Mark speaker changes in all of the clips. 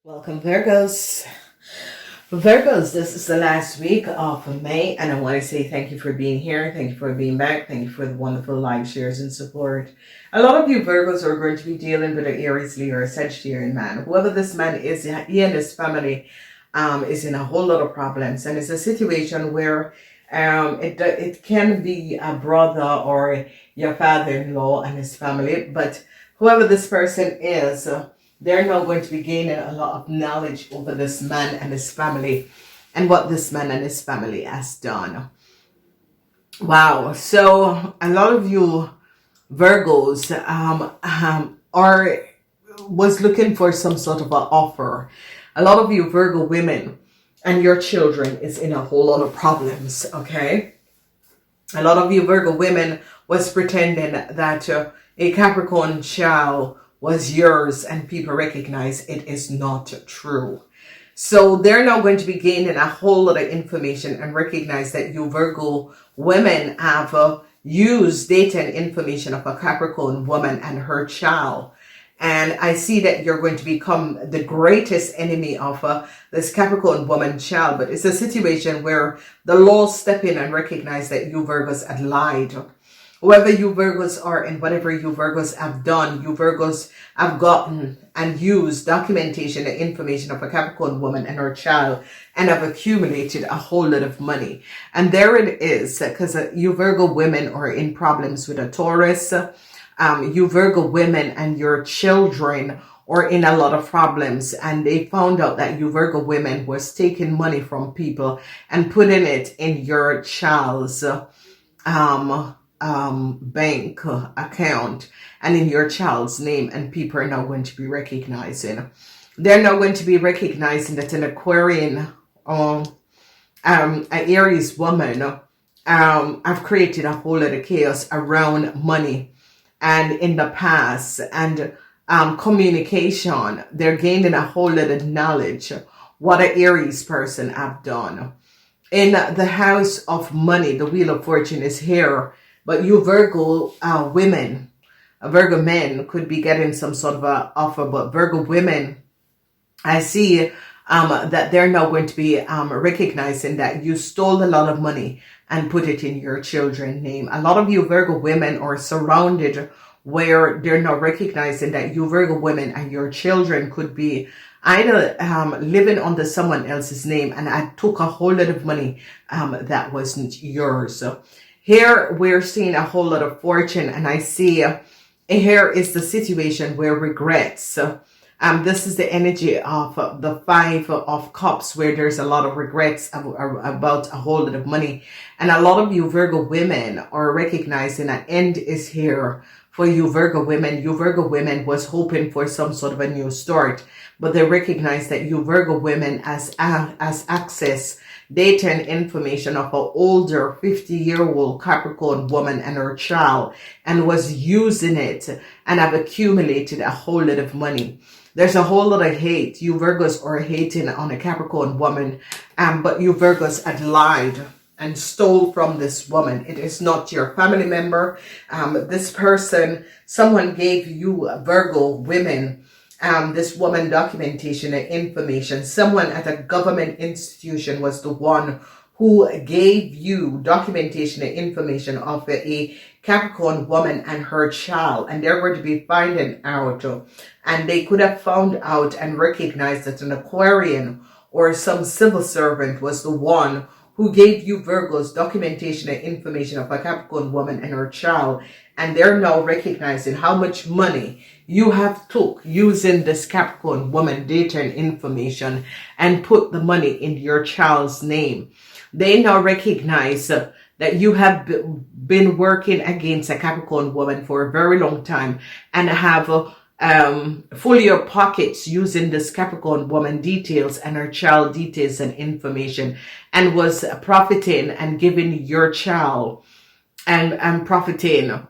Speaker 1: Welcome, Virgos. For Virgos, this is the last week of May, and I want to say thank you for being here. Thank you for being back. Thank you for the wonderful like, shares, and support. A lot of you Virgos are going to be dealing with an Aries, Leo, or Sagittarian man. Whoever this man is, he and his family is in a whole lot of problems, and it's a situation where it can be a brother or your father-in-law and his family, but whoever this person is, they're now going to be gaining a lot of knowledge over this man and his family and what this man and his family has done. Wow. So a lot of you Virgos was looking for some sort of an offer. A lot of you Virgo women and your children is in a whole lot of problems. Okay. A lot of you Virgo women was pretending that a Capricorn child was yours and people recognize it is not true. So they're now going to be gaining a whole lot of information and recognize that you Virgo women have used data and information of a Capricorn woman and her child. And I see that you're going to become the greatest enemy of this Capricorn woman child. But it's a situation where the law step in and recognize that you Virgos had lied. Whoever you Virgos are and whatever you Virgos have done, you Virgos have gotten and used documentation and information of a Capricorn woman and her child and have accumulated a whole lot of money. And there it is, because you Virgo women are in problems with a Taurus. You Virgo women and your children are in a lot of problems, and they found out that you Virgo women was taking money from people and putting it in your child's bank account and in your child's name, and people are now going to be recognizing. They're now going to be recognizing that an Aquarian an Aries woman have created a whole lot of chaos around money and in the past and communication. They're gaining a whole lot of knowledge what an Aries person have done. In the house of money, the Wheel of Fortune is here. But you Virgo women, Virgo men could be getting some sort of a offer. But Virgo women, I see that they're now going to be recognizing that you stole a lot of money and put it in your children's name. A lot of you Virgo women are surrounded where they're now recognizing that you Virgo women and your children could be either living under someone else's name, and I took a whole lot of money that wasn't yours. So here we're seeing a whole lot of fortune, and I see here is the situation where regrets. This is the energy of the Five of Cups, where there's a lot of regrets about a whole lot of money. And a lot of you Virgo women are recognizing an end is here for you Virgo women. You Virgo women was hoping for some sort of a new start, but they recognize that you Virgo women as access data and information of an older 50-year-old Capricorn woman and her child, and was using it and have accumulated a whole lot of money. There's a whole lot of hate. You Virgos are hating on a Capricorn woman, but you Virgos had lied and stole from this woman. It is not your family member. This person, someone gave you Virgo women this woman documentation and information. Someone at a government institution was the one who gave you documentation and information of a Capricorn woman and her child, and they're going to be finding out, and they could have found out and recognized that an Aquarian or some civil servant was the one who gave you Virgos documentation and information of a Capricorn woman and her child, and they're now recognizing how much money you have took using this Capricorn woman data and information and put the money in your child's name. They now recognize that you have been working against a Capricorn woman for a very long time and have full your pockets using this Capricorn woman details and her child details and information, and was profiting and giving your child and profiting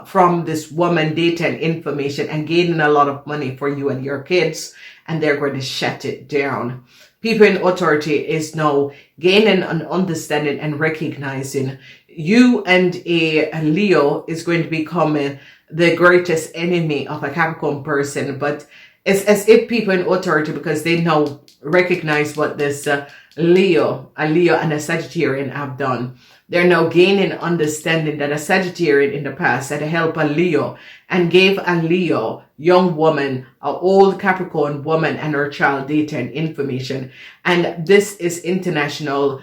Speaker 1: from this woman data and information and gaining a lot of money for you and your kids, and they're going to shut it down. People in authority is now gaining an understanding and recognizing you, and a Leo is going to become the greatest enemy of a Capricorn person, but It's as if people in authority, because they now recognize what this a Leo and a Sagittarian have done. They're now gaining understanding that a Sagittarian in the past had helped a Leo and gave a Leo young woman, an old Capricorn woman, and her child data and information. And this is international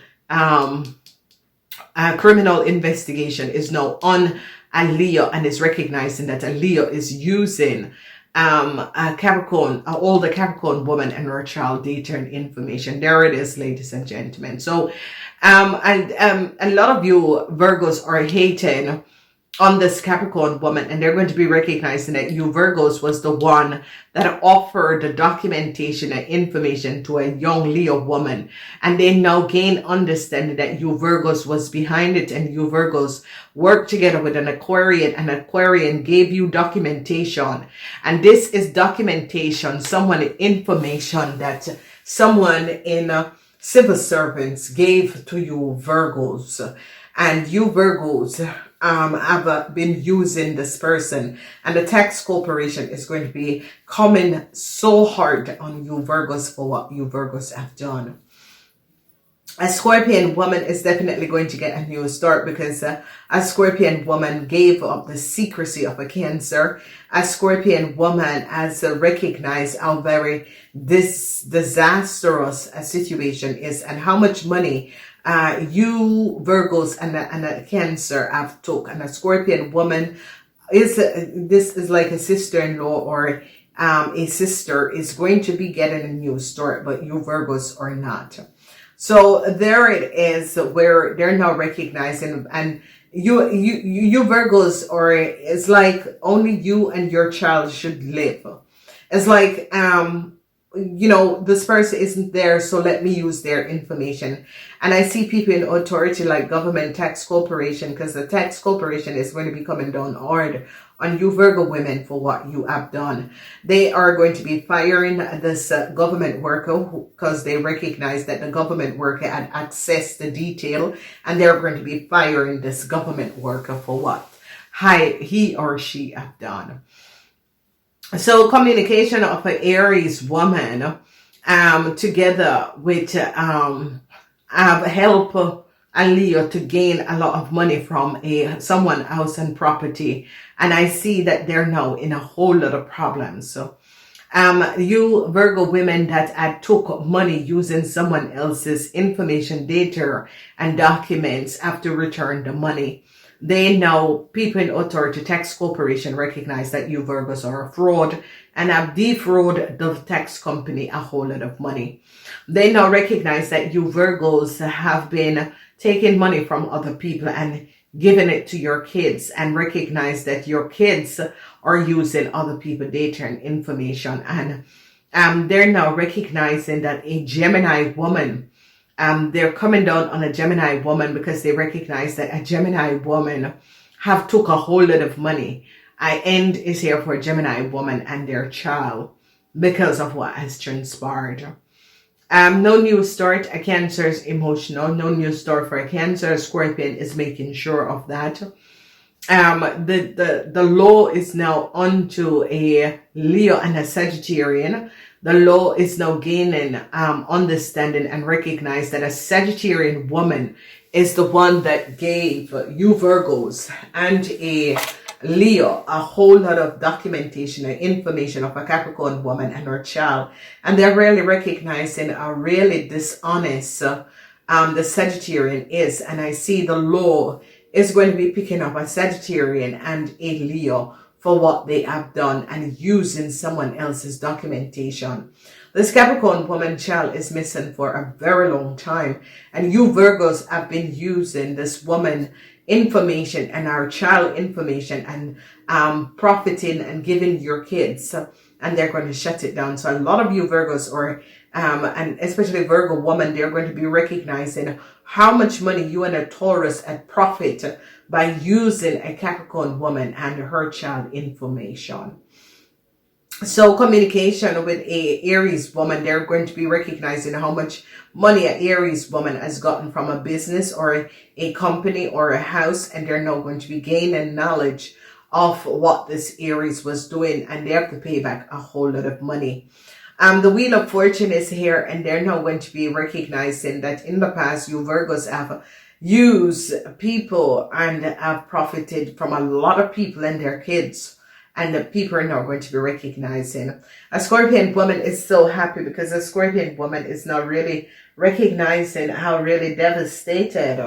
Speaker 1: criminal investigation is now on a Leo, and is recognizing that a Leo is using a Capricorn, an older Capricorn woman, and her child data and information. There it is, ladies and gentlemen. So a lot of you Virgos are hating on this Capricorn woman, and they're going to be recognizing that you Virgos was the one that offered the documentation and information to a young Leo woman, and they now gain understanding that you Virgos was behind it, and you Virgos worked together with an Aquarian, and Aquarian gave you documentation, and this is documentation, information that someone in civil servants gave to you Virgos, and you Virgos have been using this person, and the tax corporation is going to be coming so hard on you Virgos for what you Virgos have done. A Scorpion woman is definitely going to get a new start, because a Scorpion woman gave up the secrecy of a Cancer. A Scorpion woman has recognized how very disastrous a situation is, and how much money you Virgos and a Cancer have took. And a Scorpion woman is this is like a sister-in-law or a sister is going to be getting a new start, but you Virgos are not. So there it is, where they're now recognizing, and you Virgos are, it's like only you and your child should live. It's like you know, this person isn't there, so let me use their information. And I see people in authority like government, tax corporation, because the tax corporation is going to be coming down hard on you Virgo women for what you have done. They are going to be firing this government worker because they recognize that the government worker had accessed the detail, and they're going to be firing this government worker for what he or she have done. So communication of an Aries woman together with help a Leo to gain a lot of money from someone else and property, and I see that they're now in a whole lot of problems. So you Virgo women that had took money using someone else's information, data and documents have to return the money. They know people in authority, tax corporation recognize that you Virgos are a fraud and have defrauded the tax company a whole lot of money. They now recognize that you Virgos have been taking money from other people and giving it to your kids, and recognize that your kids are using other people's data and information. And they're now recognizing that a Gemini woman, they're coming down on a Gemini woman because they recognize that a Gemini woman have took a whole lot of money. End is here for a Gemini woman and their child because of what has transpired. No new start. A Cancer is emotional. No new start for a Cancer. Scorpion is making sure of that. The law is now onto a Leo and a Sagittarian. The law is now gaining understanding and recognize that a Sagittarian woman is the one that gave you Virgos and a Leo a whole lot of documentation and information of a Capricorn woman and her child. And they're really recognizing how really dishonest the Sagittarian is. And I see the law is going to be picking up a Sagittarian and a Leo for what they have done and using someone else's documentation. This Capricorn woman child is missing for a very long time, and you Virgos have been using this woman information and our child information and profiting and giving your kids, and they're going to shut it down. So a lot of you Virgos are and especially Virgo woman, they're going to be recognizing how much money you and a Taurus had profit by using a Capricorn woman and her child information. So communication with a Aries woman, they're going to be recognizing how much money an Aries woman has gotten from a business or a company or a house, and they're now going to be gaining knowledge of what this Aries was doing, and they have to pay back a whole lot of money. The Wheel of Fortune is here, and they're now going to be recognizing that in the past, you Virgos have used people and have profited from a lot of people and their kids. And the people are now going to be recognizing. A Scorpion woman is so happy because a Scorpion woman is now really recognizing how really devastated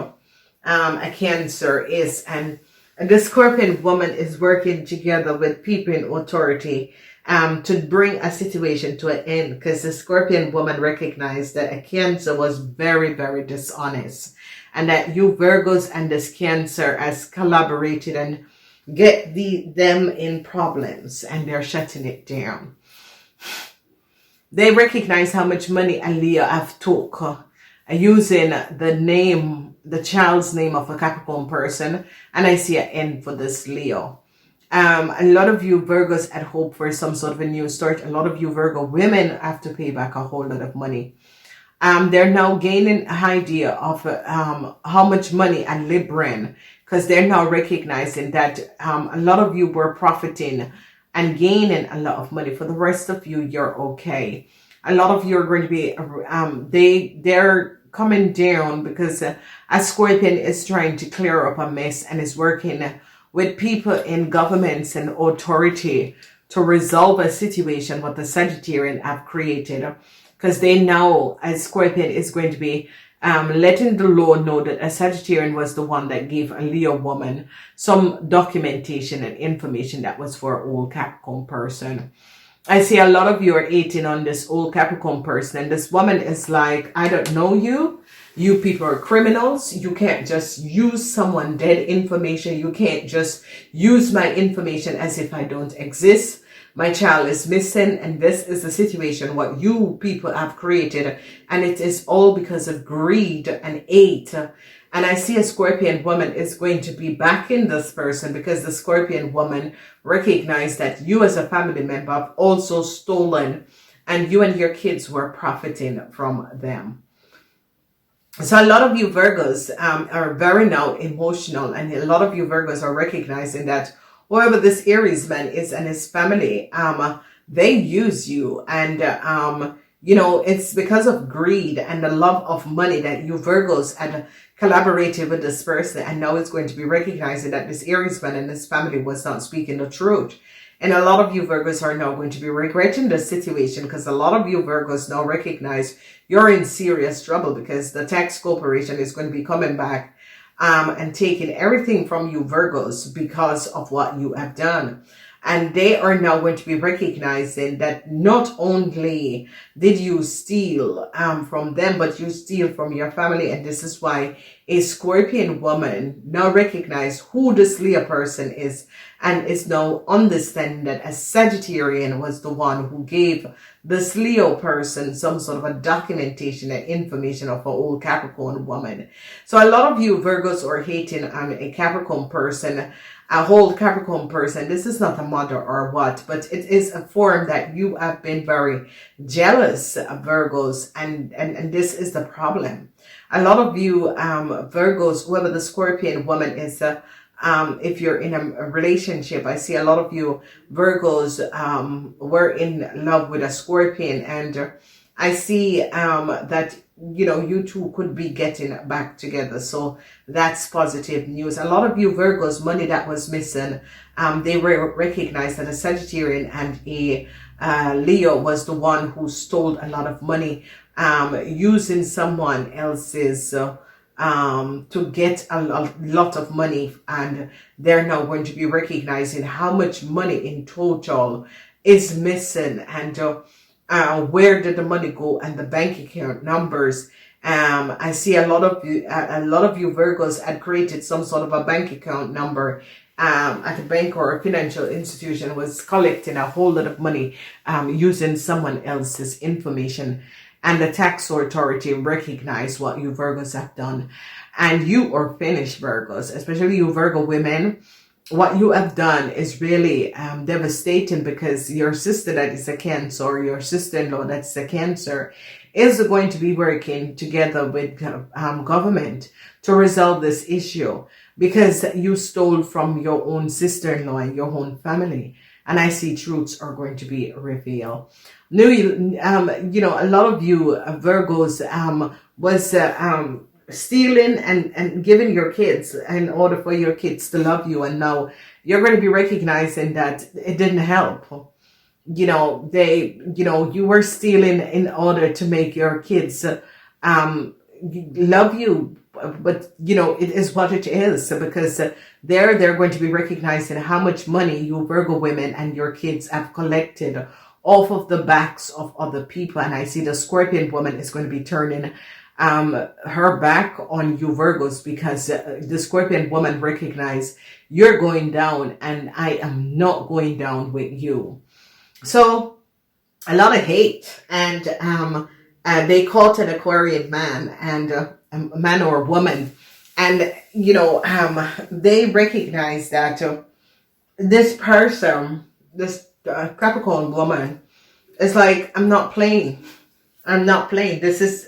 Speaker 1: a Cancer is. And the Scorpion woman is working together with people in authority to bring a situation to an end, because the Scorpion woman recognized that a Cancer was very, very dishonest, and that you Virgos and this Cancer has collaborated and get them in problems, and they're shutting it down. They recognize how much money a Leo have took using the child's name of a Capricorn person, and I see an end for this Leo. A lot of you Virgos had hoped for some sort of a new start. A lot of you Virgo women have to pay back a whole lot of money. They're now gaining an idea of how much money a Libran, because they're now recognizing that a lot of you were profiting and gaining a lot of money. For the rest of you, you're okay. A lot of you are going to be, they're coming down because a Scorpion is trying to clear up a mess and is working with people in governments and authority to resolve a situation what the Sagittarian have created, because they know a Scorpion is going to be letting the law know that a Sagittarian was the one that gave a Leo woman some documentation and information that was for an old Capricorn person. I see a lot of you are hating on this old Capricorn person, and this woman is like, I don't know you. You people are criminals. You can't just use someone dead information. You can't just use my information as if I don't exist. My child is missing, and this is the situation what you people have created, and it is all because of greed and hate. And I see a Scorpion woman is going to be backing this person, because the Scorpion woman recognized that you as a family member have also stolen, and you and your kids were profiting from them. So a lot of you Virgos are very now emotional, and a lot of you Virgos are recognizing that whoever this Aries man is and his family, they use you, and you know, it's because of greed and the love of money that you Virgos had collaborated with this person, and now it's going to be recognizing that this Aries man and his family was not speaking the truth. And a lot of you Virgos are now going to be regretting the situation, because a lot of you Virgos now recognize you're in serious trouble, because the tax corporation is going to be coming back and taking everything from you Virgos because of what you have done. And they are now going to be recognizing that not only did you steal from them, but you steal from your family. And this is why a Scorpion woman now recognize who this Leo person is, and is now understanding that a Sagittarian was the one who gave this Leo person some sort of a documentation and information of an old Capricorn woman. So a lot of you Virgos are hating on a Capricorn person, a whole Capricorn person. This is not a mother or what, but it is a form that you have been very jealous of Virgos, and this is the problem. A lot of you Virgos, whoever the Scorpion woman is, if you're in a relationship, I see a lot of you Virgos were in love with a Scorpion, and I see that, you know, you two could be getting back together. So that's positive news. A lot of you Virgos, money that was missing, they recognized that a Sagittarian and a Leo was the one who stole a lot of money using someone else's to get a lot of money, and they're now going to be recognizing how much money in total is missing, and where did the money go, and the bank account numbers. I see a lot of you Virgos had created some sort of a bank account number at a bank or a financial institution, was collecting a whole lot of money using someone else's information. And the tax authority recognize what you Virgos have done. And you are finished, Virgos, especially you Virgo women. What you have done is really devastating, because your sister that is a Cancer, or your sister-in-law that's a Cancer, is going to be working together with government to resolve this issue, because you stole from your own sister-in-law and your own family. And I see truths are going to be revealed. A lot of you Virgos was stealing and giving your kids in order for your kids to love you, and now you're going to be recognizing that it didn't help. You were stealing in order to make your kids love you, but it is what it is, because they're going to be recognizing how much money you Virgo women and your kids have collected off of the backs of other people. And I see the Scorpion woman is going to be turning her back on you Virgos, because the Scorpion woman recognize you're going down and I am not going down with you. So a lot of hate, and they caught an Aquarian man, and a man or a woman, and they recognize that this person, this Capricorn woman, is like, I'm not playing. This is,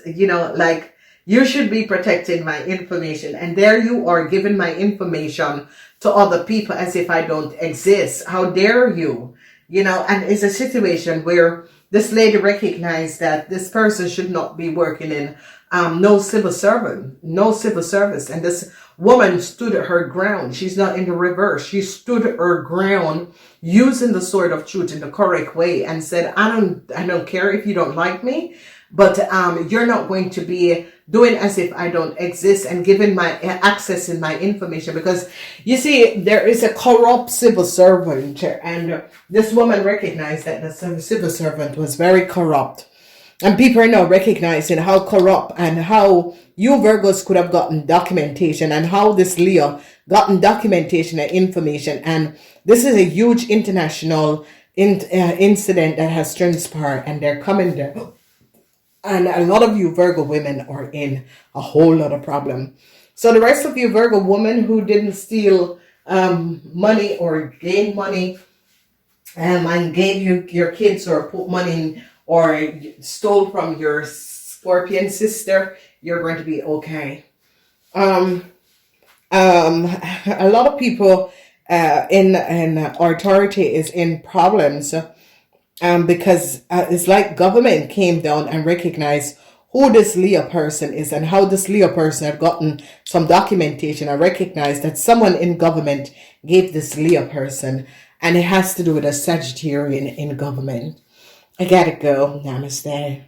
Speaker 1: you should be protecting my information. And there you are giving my information to other people as if I don't exist. How dare you? And it's a situation where this lady recognized that this person should not be working in no civil service. And this woman stood her ground. She's not in the reverse. She stood her ground using the sword of truth in the correct way and said, I don't care if you don't like me, but you're not going to be doing as if I don't exist and giving my access in my information. Because you see, there is a corrupt civil servant, and this woman recognized that the civil servant was very corrupt. And people are now recognizing how corrupt and how you Virgos could have gotten documentation, and how this Leo gotten documentation and information. And this is a huge international incident that has transpired, and they're coming there. And a lot of you Virgo women are in a whole lot of problem. So the rest of you Virgo women who didn't steal money or gain money and gave you your kids, or put money in, or stole from your Scorpion sister, you're going to be okay. A lot of people in authority is in problems, because it's like government came down and recognized who this Leo person is, and how this Leo person had gotten some documentation. I recognize that someone in government gave this Leo person, and it has to do with a Sagittarian in government. I gotta go. Namaste.